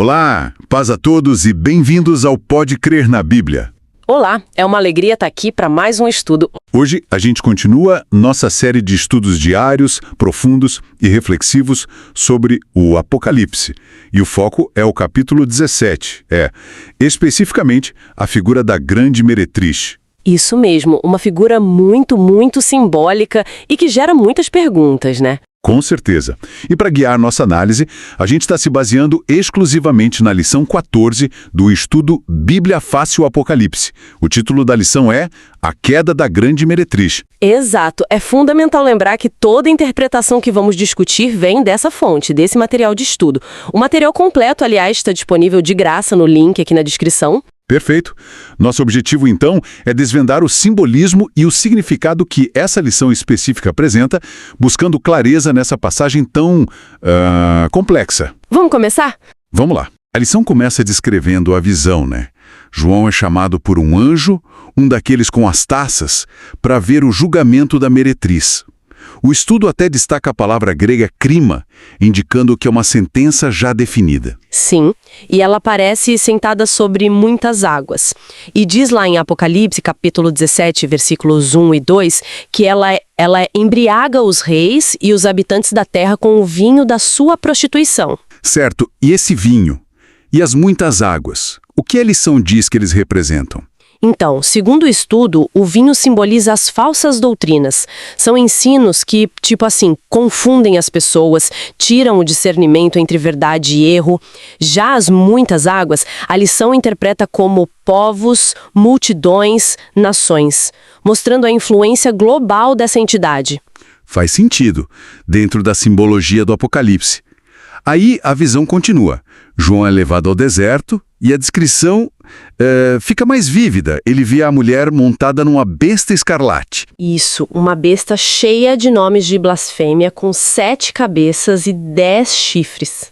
Olá, paz a todos e bem-vindos ao Pode Crer na Bíblia. Olá, é uma alegria estar aqui para mais um estudo. Hoje a gente continua nossa série de estudos diários, profundos e reflexivos sobre o Apocalipse. E o foco é o capítulo 17, especificamente a figura da grande meretriz. Isso mesmo, uma figura muito simbólica e que gera muitas perguntas, né? Com certeza. E para guiar nossa análise, a gente está se baseando exclusivamente na lição 14 do estudo Bíblia Fácil Apocalipse. O título da lição é A Queda da Grande Meretriz. Exato. É fundamental lembrar que toda interpretação que vamos discutir vem dessa fonte, desse material de estudo. O material completo, aliás, está disponível de graça no link aqui na descrição. Perfeito. Nosso objetivo, então, é desvendar o simbolismo e o significado que essa lição específica apresenta, buscando clareza nessa passagem tão complexa. Vamos começar? Vamos lá. A lição começa descrevendo a visão, né? João é chamado por um anjo, um daqueles com as taças, para ver o julgamento da meretriz. O estudo até destaca a palavra grega krima, indicando que é uma sentença já definida. Sim, e ela aparece sentada sobre muitas águas. E diz lá em Apocalipse, capítulo 17, versículos 1 e 2, que ela embriaga os reis e os habitantes da terra com o vinho da sua prostituição. Certo, e esse vinho? E as muitas águas? O que a lição diz que eles representam? Então, segundo o estudo, o vinho simboliza as falsas doutrinas. São ensinos que, confundem as pessoas, tiram o discernimento entre verdade e erro. Já as muitas águas, a lição interpreta como povos, multidões, nações, mostrando a influência global dessa entidade. Faz sentido, dentro da simbologia do Apocalipse. Aí a visão continua. João é levado ao deserto e a descrição fica mais vívida. Ele vê a mulher montada numa besta escarlate. Isso, uma besta cheia de nomes de blasfêmia, com 7 cabeças e 10 chifres.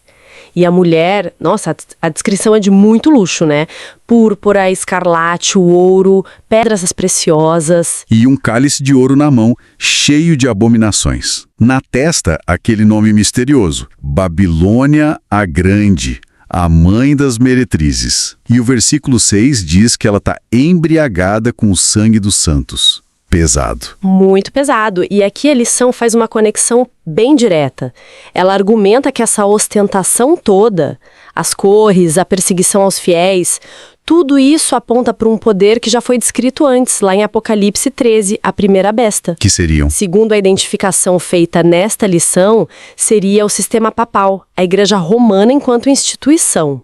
E a mulher, nossa, a descrição é de muito luxo, né? Púrpura, escarlate, o ouro, pedras preciosas. E um cálice de ouro na mão, cheio de abominações. Na testa, aquele nome misterioso, Babilônia a Grande, a mãe das meretrizes. E o versículo 6 diz que ela está embriagada com o sangue dos santos. Pesado. Muito pesado. E aqui a lição faz uma conexão bem direta. Ela argumenta que essa ostentação toda, as cores, a perseguição aos fiéis, tudo isso aponta para um poder que já foi descrito antes, lá em Apocalipse 13, a primeira besta. Que seriam? Segundo a identificação feita nesta lição, seria o sistema papal, a Igreja Romana enquanto instituição.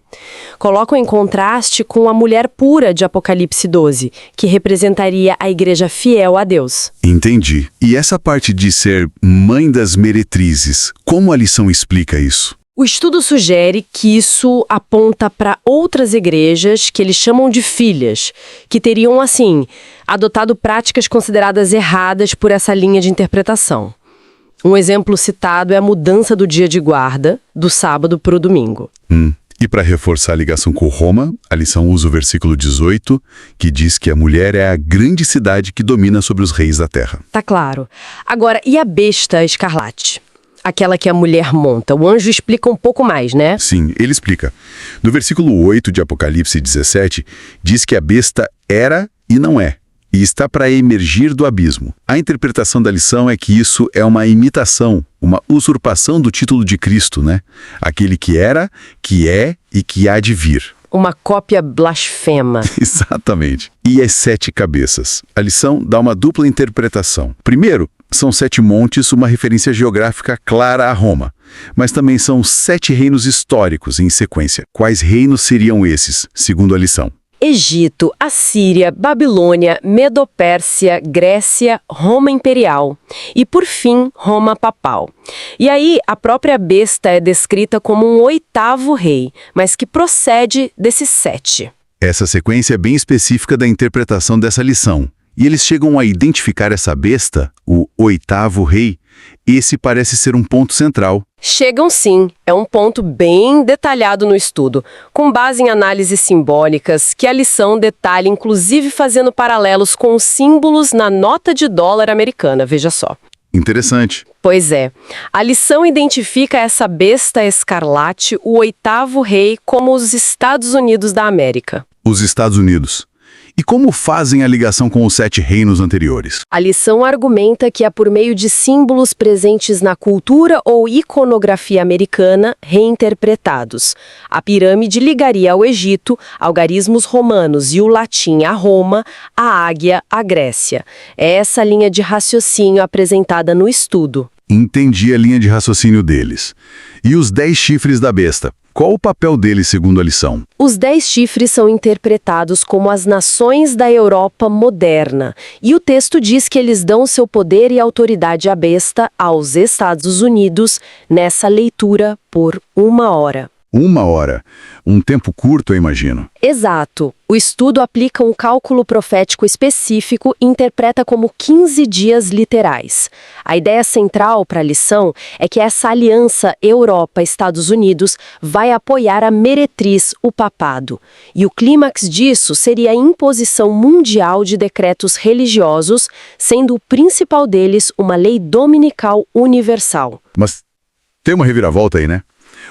Colocam em contraste com a mulher pura de Apocalipse 12, que representaria a Igreja fiel a Deus. Entendi. E essa parte de ser mãe das meretrizes, como a lição explica isso? O estudo sugere que isso aponta para outras igrejas que eles chamam de filhas, que teriam, adotado práticas consideradas erradas por essa linha de interpretação. Um exemplo citado é a mudança do dia de guarda, do sábado para o domingo. E para reforçar a ligação com Roma, a lição usa o versículo 18, que diz que a mulher é a grande cidade que domina sobre os reis da terra. Tá claro. Agora, e a besta escarlate? Aquela que a mulher monta. O anjo explica um pouco mais, né? Sim, ele explica. No versículo 8 de Apocalipse 17, diz que a besta era e não é, e está para emergir do abismo. A interpretação da lição é que isso é uma imitação, uma usurpação do título de Cristo, né? Aquele que era, que é e que há de vir. Uma cópia blasfema. Exatamente. E as 7 cabeças. A lição dá uma dupla interpretação. Primeiro, são 7 montes, uma referência geográfica clara a Roma. Mas também são 7 reinos históricos em sequência. Quais reinos seriam esses, segundo a lição? Egito, Assíria, Babilônia, Medo-Pérsia, Grécia, Roma Imperial e, por fim, Roma Papal. E aí, a própria besta é descrita como um 8º rei, mas que procede desses 7. Essa sequência é bem específica da interpretação dessa lição. E eles chegam a identificar essa besta, o 8º rei. Esse parece ser um ponto central. Chegam sim, é um ponto bem detalhado no estudo, com base em análises simbólicas, que a lição detalha, inclusive fazendo paralelos com os símbolos na nota de dólar americana, veja só. Interessante. Pois é. A lição identifica essa besta escarlate, o oitavo rei, como os Estados Unidos da América. Os Estados Unidos. E como fazem a ligação com os 7 reinos anteriores? A lição argumenta que é por meio de símbolos presentes na cultura ou iconografia americana reinterpretados. A pirâmide ligaria ao Egito, algarismos romanos e o latim a Roma, a águia à Grécia. É essa linha de raciocínio apresentada no estudo. Entendi a linha de raciocínio deles. E os 10 chifres da besta? Qual o papel deles segundo a lição? Os 10 chifres são interpretados como as nações da Europa moderna, e o texto diz que eles dão seu poder e autoridade à besta aos Estados Unidos nessa leitura por 1 hora. 1 hora. Um tempo curto, eu imagino. Exato. O estudo aplica um cálculo profético específico e interpreta como 15 dias literais. A ideia central para a lição é que essa aliança Europa-Estados Unidos vai apoiar a meretriz, o papado. E o clímax disso seria a imposição mundial de decretos religiosos, sendo o principal deles uma lei dominical universal. Mas tem uma reviravolta aí, né?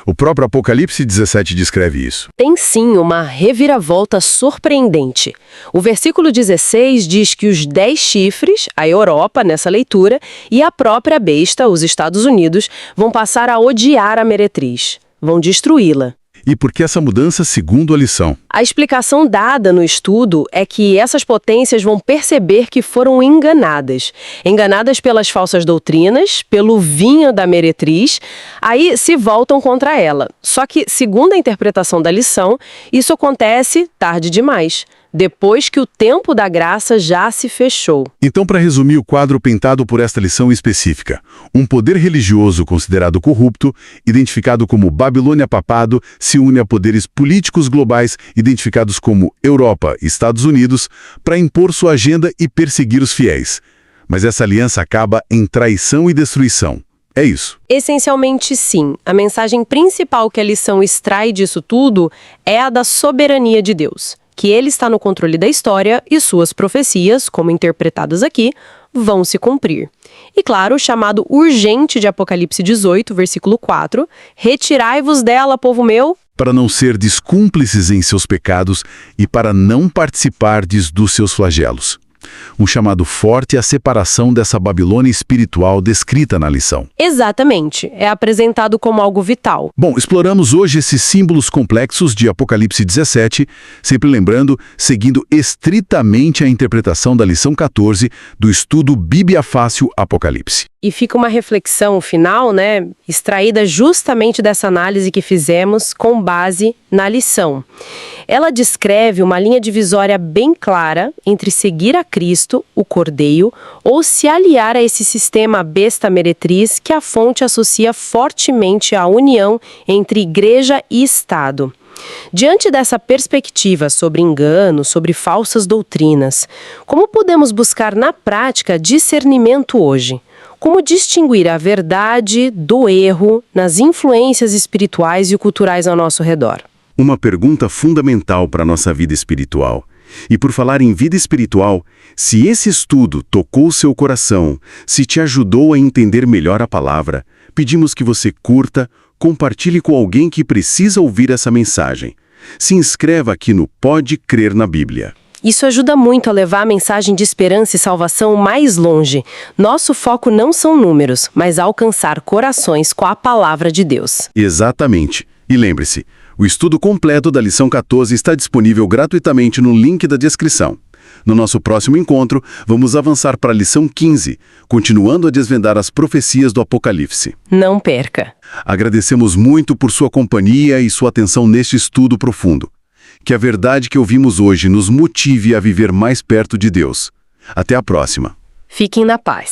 O próprio Apocalipse 17 descreve isso. Tem sim uma reviravolta surpreendente. O versículo 16 diz que os 10 chifres, a Europa nessa leitura, e a própria besta, os Estados Unidos, vão passar a odiar a meretriz. Vão destruí-la. E por que essa mudança segundo a lição? A explicação dada no estudo é que essas potências vão perceber que foram enganadas. Enganadas pelas falsas doutrinas, pelo vinho da meretriz, aí se voltam contra ela. Só que, segundo a interpretação da lição, isso acontece tarde demais, depois que o tempo da graça já se fechou. Então, para resumir o quadro pintado por esta lição específica, um poder religioso considerado corrupto, identificado como Babilônia Papado, se une a poderes políticos globais, identificados como Europa e Estados Unidos, para impor sua agenda e perseguir os fiéis. Mas essa aliança acaba em traição e destruição. É isso. Essencialmente, sim. A mensagem principal que a lição extrai disso tudo é a da soberania de Deus. Que ele está no controle da história e suas profecias, como interpretadas aqui, vão se cumprir. E claro, o chamado urgente de Apocalipse 18, versículo 4, retirai-vos dela, povo meu, para não serdes cúmplices em seus pecados e para não participardes dos seus flagelos. Um chamado forte à separação dessa Babilônia espiritual descrita na lição. Exatamente. É apresentado como algo vital. Bom, exploramos hoje esses símbolos complexos de Apocalipse 17, sempre lembrando, seguindo estritamente a interpretação da lição 14 do estudo Bíblia Fácil Apocalipse. E fica uma reflexão final, né, extraída justamente dessa análise que fizemos com base na lição. Ela descreve uma linha divisória bem clara entre seguir a Cristo, o Cordeiro, ou se aliar a esse sistema besta meretriz que a fonte associa fortemente à união entre igreja e Estado. Diante dessa perspectiva sobre engano, sobre falsas doutrinas, como podemos buscar na prática discernimento hoje? Como distinguir a verdade do erro nas influências espirituais e culturais ao nosso redor? Uma pergunta fundamental para a nossa vida espiritual. E por falar em vida espiritual, se esse estudo tocou seu coração, se te ajudou a entender melhor a palavra, pedimos que você curta, compartilhe com alguém que precisa ouvir essa mensagem. Se inscreva aqui no Pode Crer na Bíblia. Isso ajuda muito a levar a mensagem de esperança e salvação mais longe. Nosso foco não são números, mas alcançar corações com a palavra de Deus. Exatamente. E lembre-se, o estudo completo da lição 14 está disponível gratuitamente no link da descrição. No nosso próximo encontro, vamos avançar para a lição 15, continuando a desvendar as profecias do Apocalipse. Não perca! Agradecemos muito por sua companhia e sua atenção neste estudo profundo. Que a verdade que ouvimos hoje nos motive a viver mais perto de Deus. Até a próxima. Fiquem na paz.